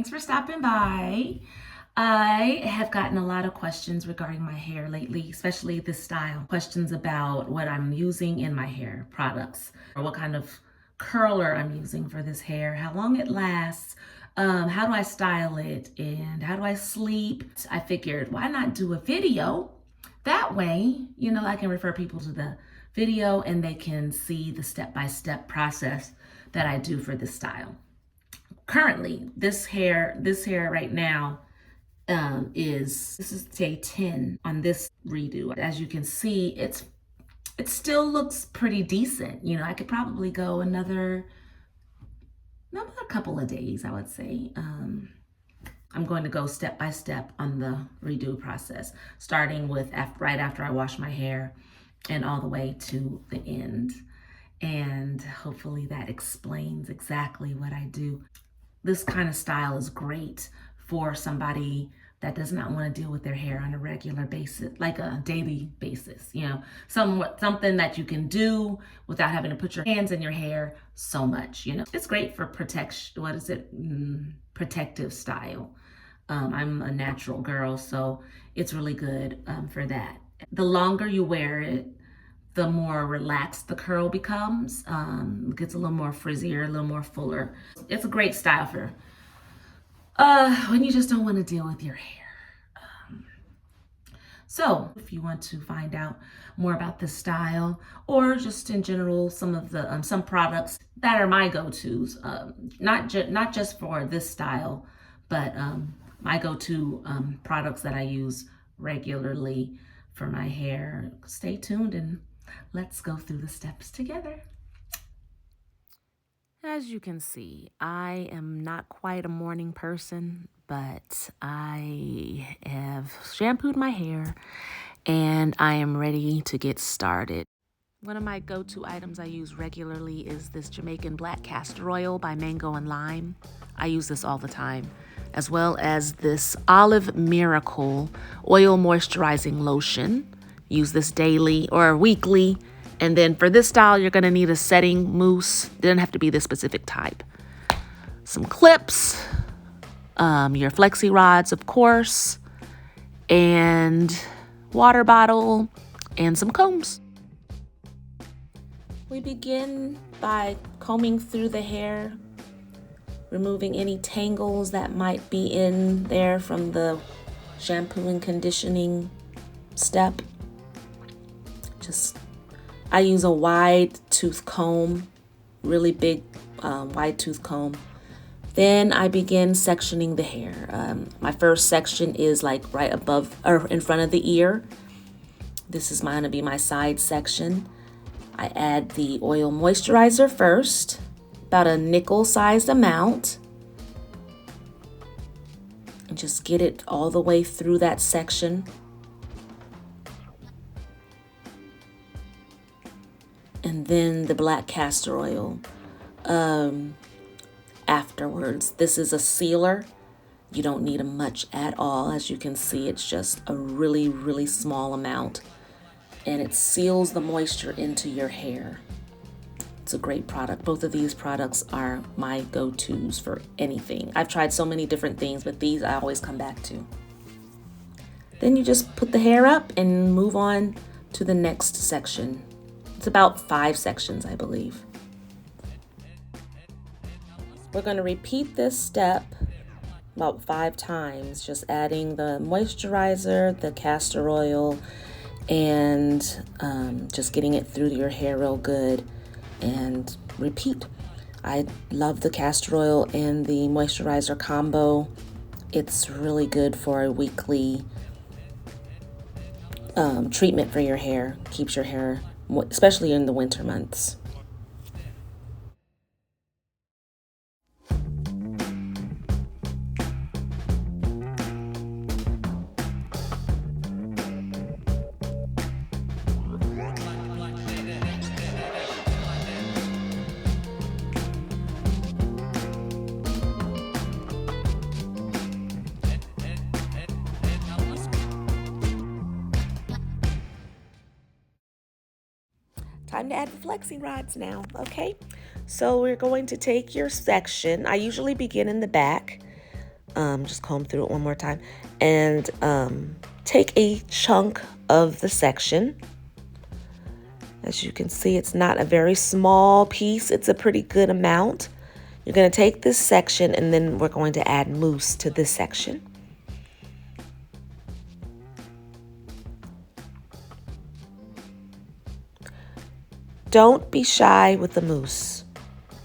Thanks for stopping by. I have gotten a lot of questions regarding my hair lately, especially this style. Questions about what I'm using in my hair products, or what kind of curler I'm using for this hair, how long it lasts, how do I style it, and how do I sleep. I figured, why not do a video? That way, I can refer people to the video and they can see the step-by-step process that I do for this style. Currently, this hair right now this is day 10 on this redo. As you can see, it still looks pretty decent. I could probably go another couple of days, I would say. I'm going to go step by step on the redo process, starting with right after I wash my hair and all the way to the end. And hopefully that explains exactly what I do. This kind of style is great for somebody that does not want to deal with their hair on a regular basis, like a daily basis, something that you can do without having to put your hands in your hair so much, It's great for protective style. I'm a natural girl, so it's really good for that. The longer you wear it, the more relaxed the curl becomes. It gets a little more frizzier, a little more fuller. It's a great style for when you just don't want to deal with your hair. So if you want to find out more about this style, or just in general, some of the some products that are my go-tos, not just for this style, but my go-to products that I use regularly for my hair, stay tuned and let's go through the steps together. As you can see, I am not quite a morning person, but I have shampooed my hair and I am ready to get started. One of my go-to items I use regularly is this Jamaican Black Castor Oil by Mango and Lime. I use this all the time, as well as this Olive Miracle Oil Moisturizing Lotion. Use this daily or weekly. And then for this style, you're going to need a setting mousse. It doesn't have to be this specific type. Some clips, your Flexi rods, of course, and water bottle, and some combs. We begin by combing through the hair, removing any tangles that might be in there from the shampoo and conditioning step. I use a wide tooth comb, really big wide tooth comb. Then I begin sectioning the hair. My first section is like right above or in front of the ear. This is going to be my side section. I add the oil moisturizer first, about a nickel-sized amount. And just get it all the way through that section. And then the black castor oil afterwards. This is a sealer. You don't need much at all. As you can see, it's just a really, really small amount. And it seals the moisture into your hair. It's a great product. Both of these products are my go-tos for anything. I've tried so many different things, but these I always come back to. Then you just put the hair up and move on to the next section. It's about 5 sections, I believe. We're going to repeat this step about 5 times, just adding the moisturizer, the castor oil, and just getting it through your hair real good, and repeat. I love the castor oil and the moisturizer combo. It's really good for a weekly treatment for your hair. Keeps your hair, especially in the winter months. Time to add the flexi rods now, okay? So we're going to take your section. I usually begin in the back. just comb through it one more time, and take a chunk of the section. As you can see, it's not a very small piece. It's a pretty good amount. You're going to take this section, and then we're going to add mousse to this section. Don't be shy with the mousse.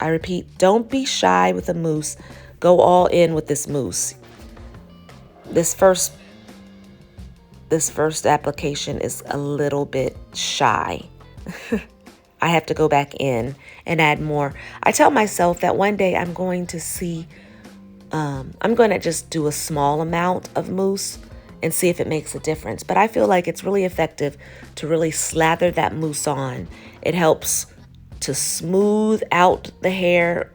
I repeat, don't be shy with the mousse. Go all in with this mousse. This first application is a little bit shy. I have to go back in and add more. I tell myself that one day I'm going to see, I'm going to just do a small amount of mousse and see if it makes a difference. But I feel like it's really effective to really slather that mousse on. It helps to smooth out the hair.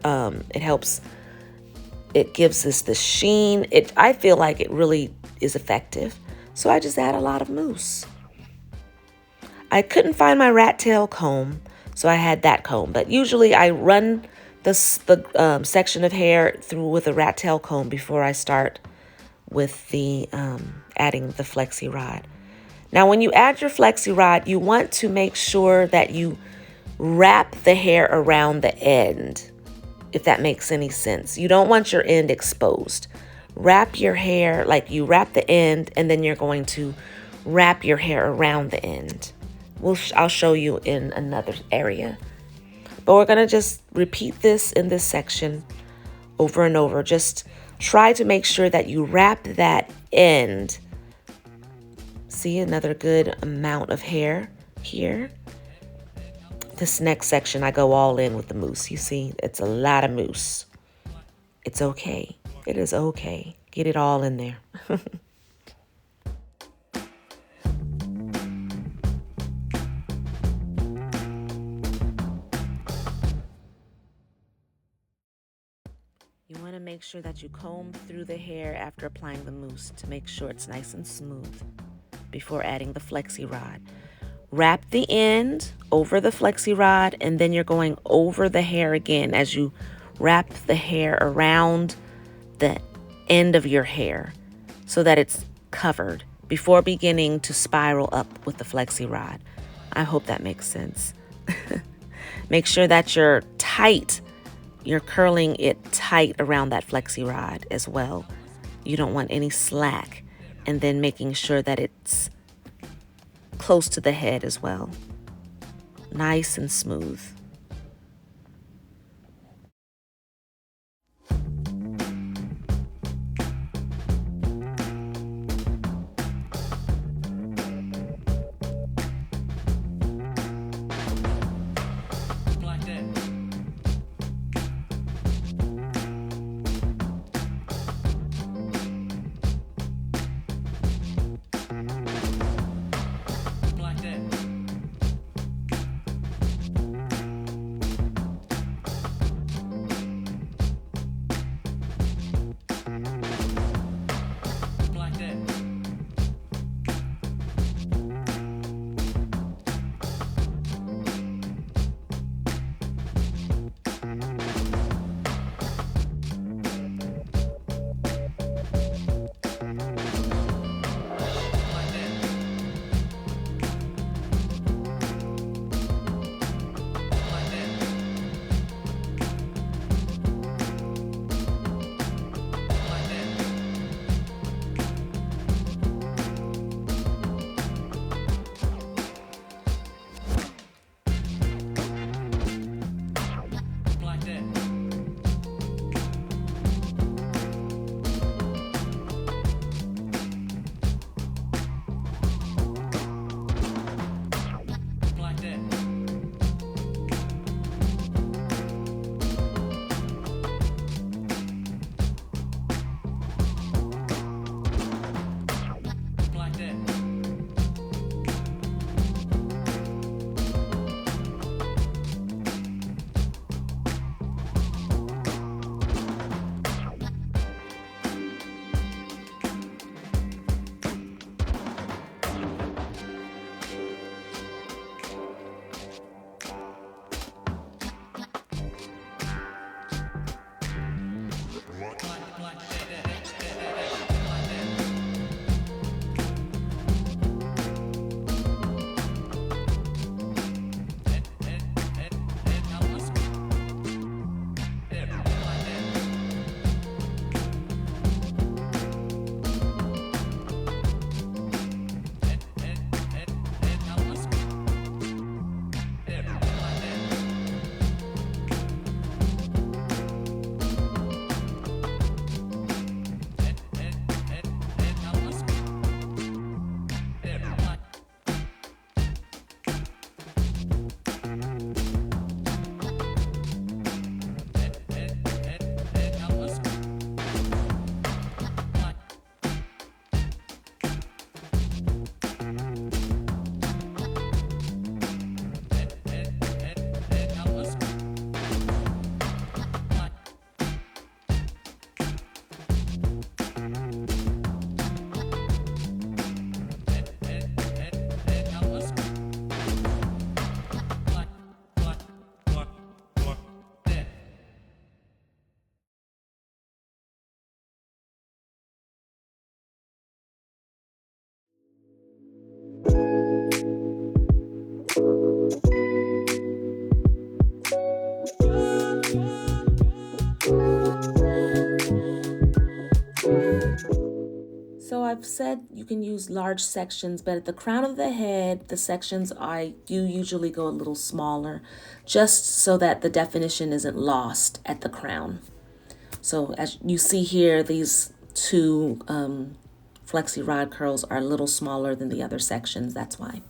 It gives us the sheen. I feel like it really is effective. So I just add a lot of mousse. I couldn't find my rat tail comb, so I had that comb. But usually I run the section of hair through with a rat tail comb before I start with the adding the Flexi-Rod. Now, when you add your Flexi-Rod, you want to make sure that you wrap the hair around the end, if that makes any sense. You don't want your end exposed. Wrap your hair, like you wrap the end, and then you're going to wrap your hair around the end. I'll show you in another area. But we're going to just repeat this in this section over and over. Just try to make sure that you wrap that end. See, another good amount of hair here. This next section, I go all in with the mousse. You see, it's a lot of mousse. It's okay. It is okay. Get it all in there. You want to make sure that you comb through the hair after applying the mousse to make sure it's nice and smooth before adding the Flexi-Rod. Wrap the end over the Flexi-Rod, and then you're going over the hair again as you wrap the hair around the end of your hair so that it's covered before beginning to spiral up with the Flexi-Rod. I hope that makes sense. Make sure that you're curling it tight around that Flexi-Rod as well. You don't want any slack. And then making sure that it's close to the head as well. Nice and smooth. So I've said you can use large sections, but at the crown of the head, the sections I do usually go a little smaller, just so that the definition isn't lost at the crown. So as you see here, these two Flexi-Rod curls are a little smaller than the other sections, that's why.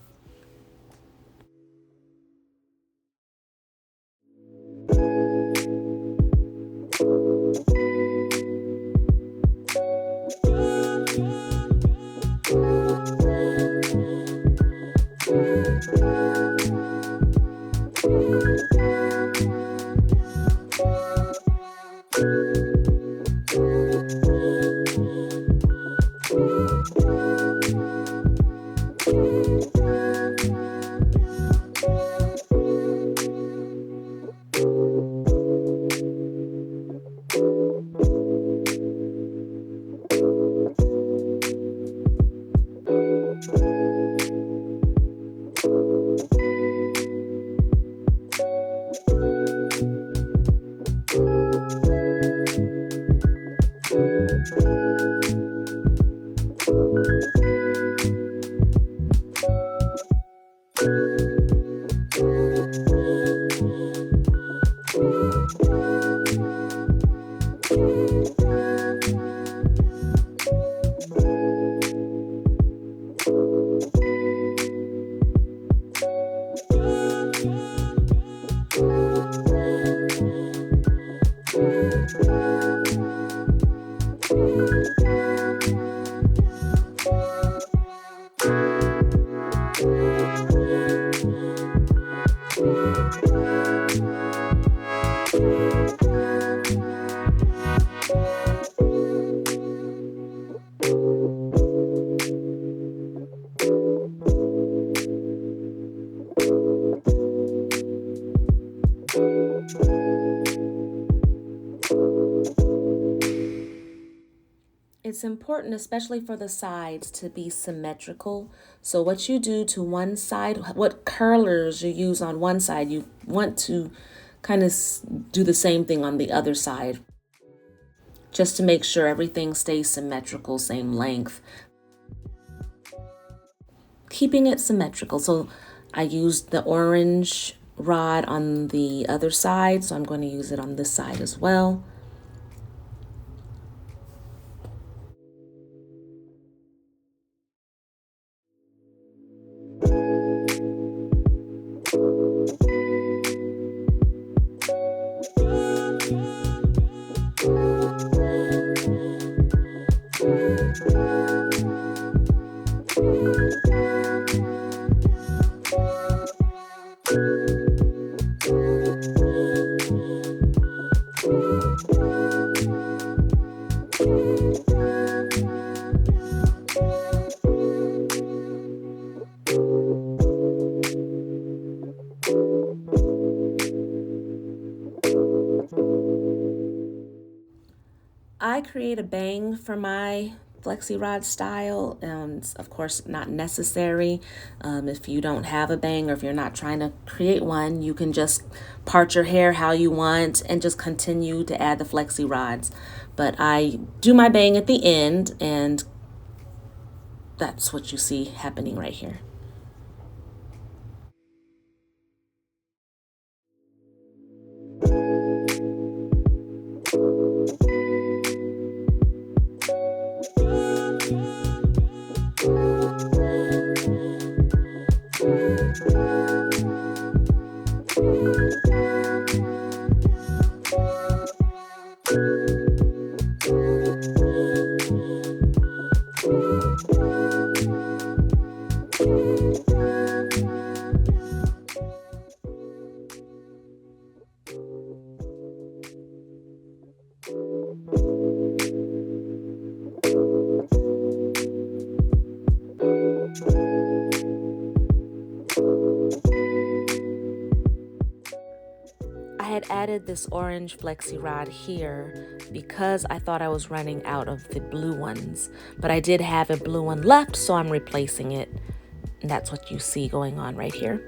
It's important, especially for the sides, to be symmetrical. So what you do to one side, what curlers you use on one side, you want to kind of do the same thing on the other side, just to make sure everything stays symmetrical, same length. Keeping it symmetrical. So I used the orange rod on the other side, so I'm going to use it on this side as well. I create a bang for my Flexi-Rod style. It's of course not necessary. If you don't have a bang or if you're not trying to create one, you can just part your hair how you want and just continue to add the Flexi-Rods. But I do my bang at the end, and that's what you see happening right here. I had added this orange Flexi-Rod here because I thought I was running out of the blue ones, but I did have a blue one left, so I'm replacing it. And that's what you see going on right here.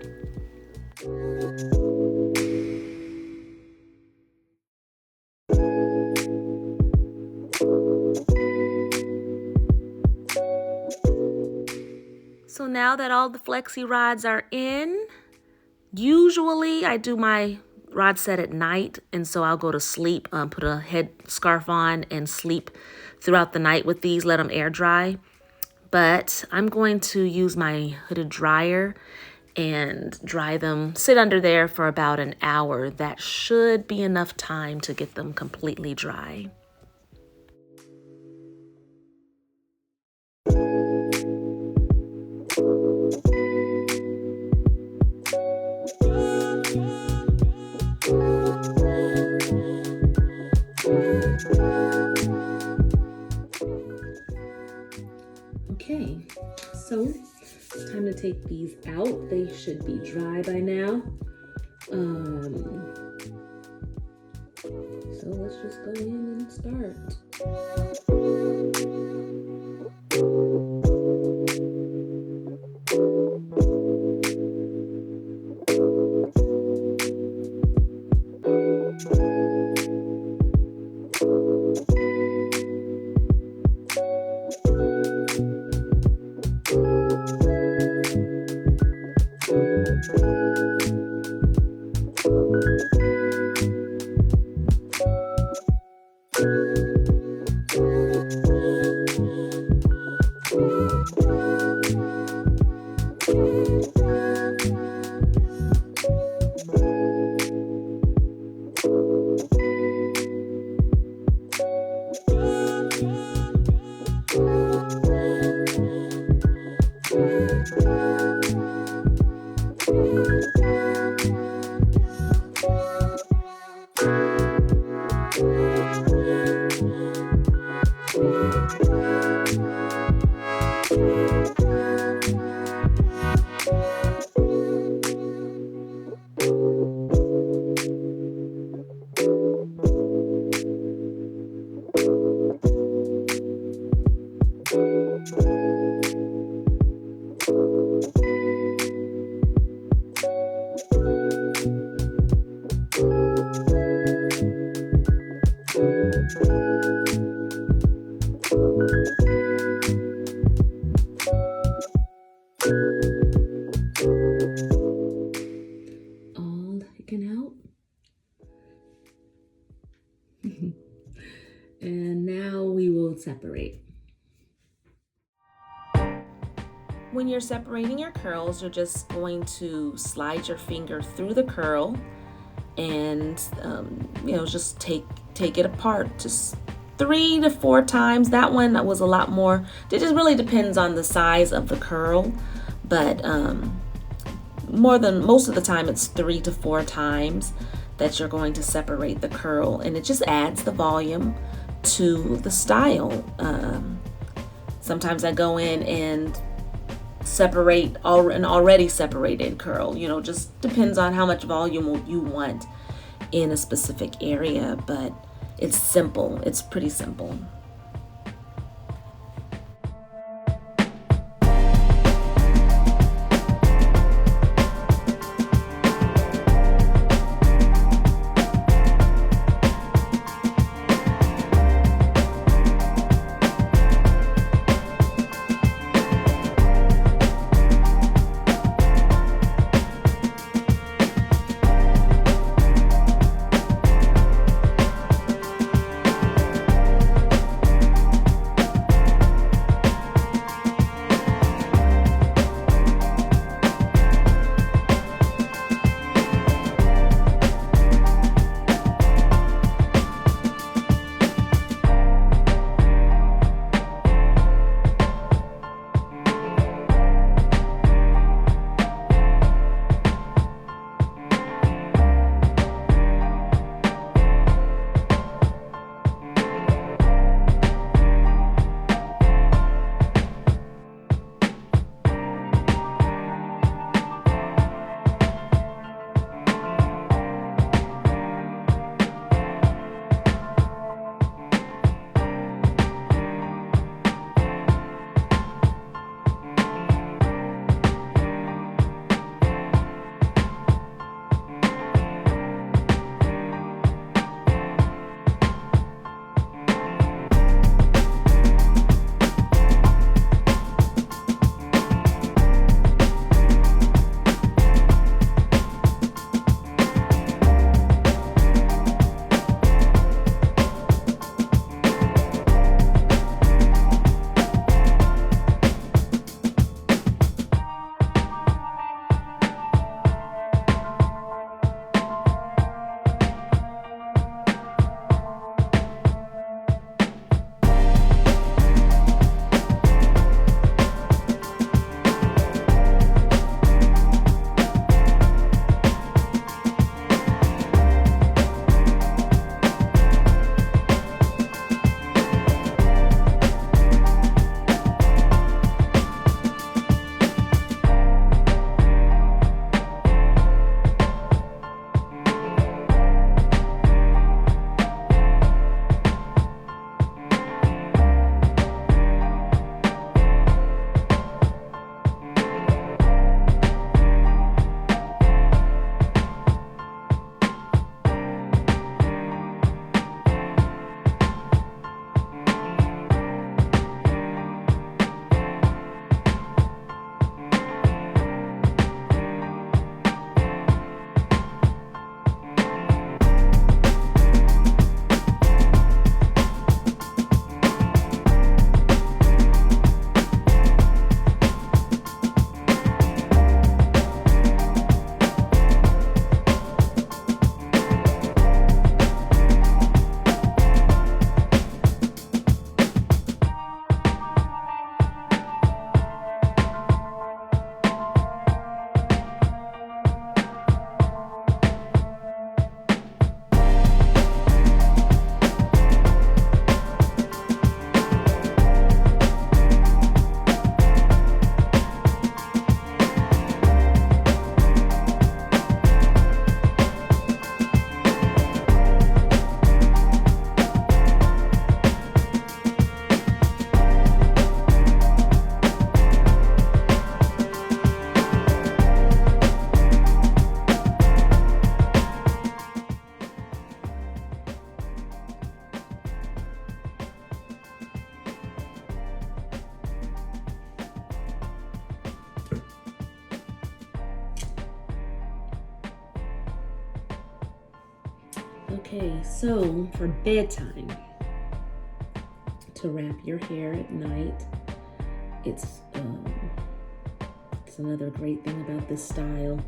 So now that all the flexi rods are in, usually I do my rod set at night, and so I'll go to sleep, put a head scarf on and sleep throughout the night with these, let them air dry. But I'm going to use my hooded dryer and dry them, sit under there for about an hour. That should be enough time to get them completely dry. Okay, so it's time to take these out. They should be dry by now. So let's just go in and start. All taken out. And now we will separate. When you're separating your curls, you're just going to slide your finger through the curl and just take it apart just 3 to 4 times. That one was a lot more. It just really depends on the size of the curl, but most of the time it's 3 to 4 times that you're going to separate the curl, and it just adds the volume to the style. Sometimes I go in and separate an already separated curl. Just depends on how much volume you want in a specific area, but it's simple. It's pretty simple. Okay, so for bedtime, to wrap your hair at night, it's another great thing about this style.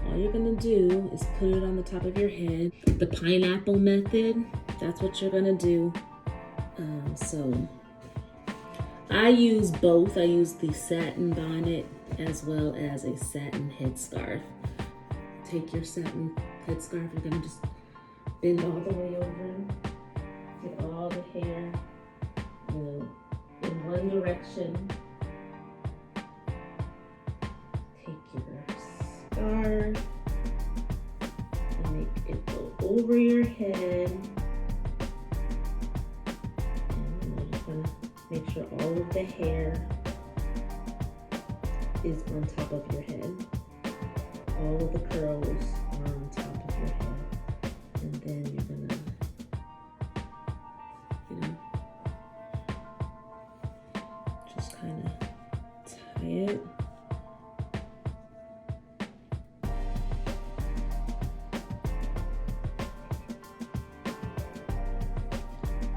All you're gonna do is put it on the top of your head. The pineapple method, that's what you're gonna do. So I use both. I use the satin bonnet as well as a satin headscarf. Take your satin headscarf, you're gonna just bend all the way over, get all the hair, in one direction. Take your scarf and make it go over your head. And you're just gonna make sure all of the hair is on top of your head. All of the curls are on top of your head. And then you're gonna, just kind of tie it.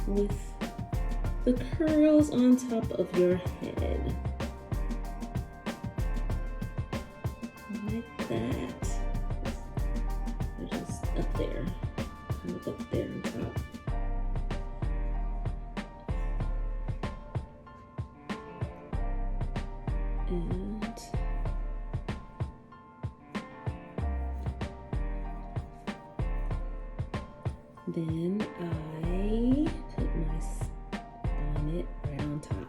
With the curls on top of your head. Like that. They're just up there. Kind of up there on top. And then I put my bonnet right on top.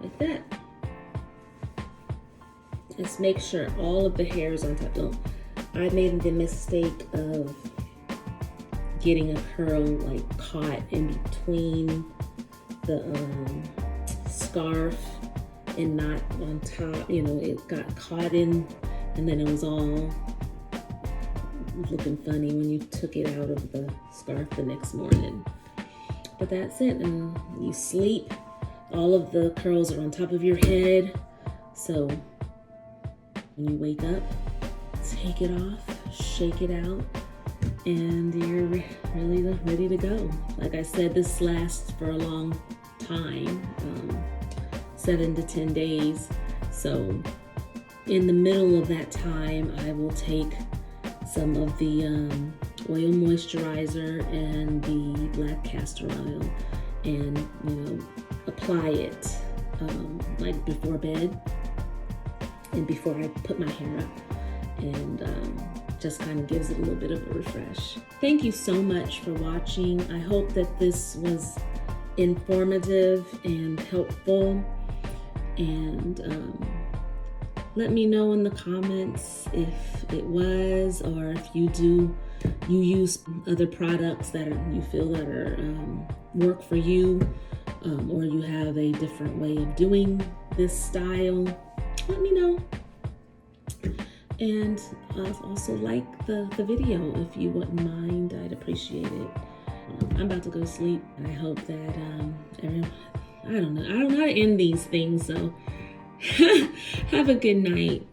Like that. Just make sure all of the hair is on top. I made the mistake of getting a curl like caught in between the scarf and not on top. It got caught in, and then it was all looking funny when you took it out of the scarf the next morning. But that's it, and you sleep. All of the curls are on top of your head, so when you wake up, take it off, shake it out, and you're really ready to go. Like I said, this lasts for a long time, 7 to 10 days. So in the middle of that time, I will take some of the oil moisturizer and the black castor oil and apply it like before bed and before I put my hair up, and just kind of gives it a little bit of a refresh. Thank you so much for watching. I hope that this was informative and helpful, and let me know in the comments if it was, or if you use other products that you feel that are work for you, or you have a different way of doing this style. Let me know. And also like the video if you wouldn't mind. I'd appreciate it. I'm about to go to sleep, and I hope that I don't know how to end these things, so have a good night.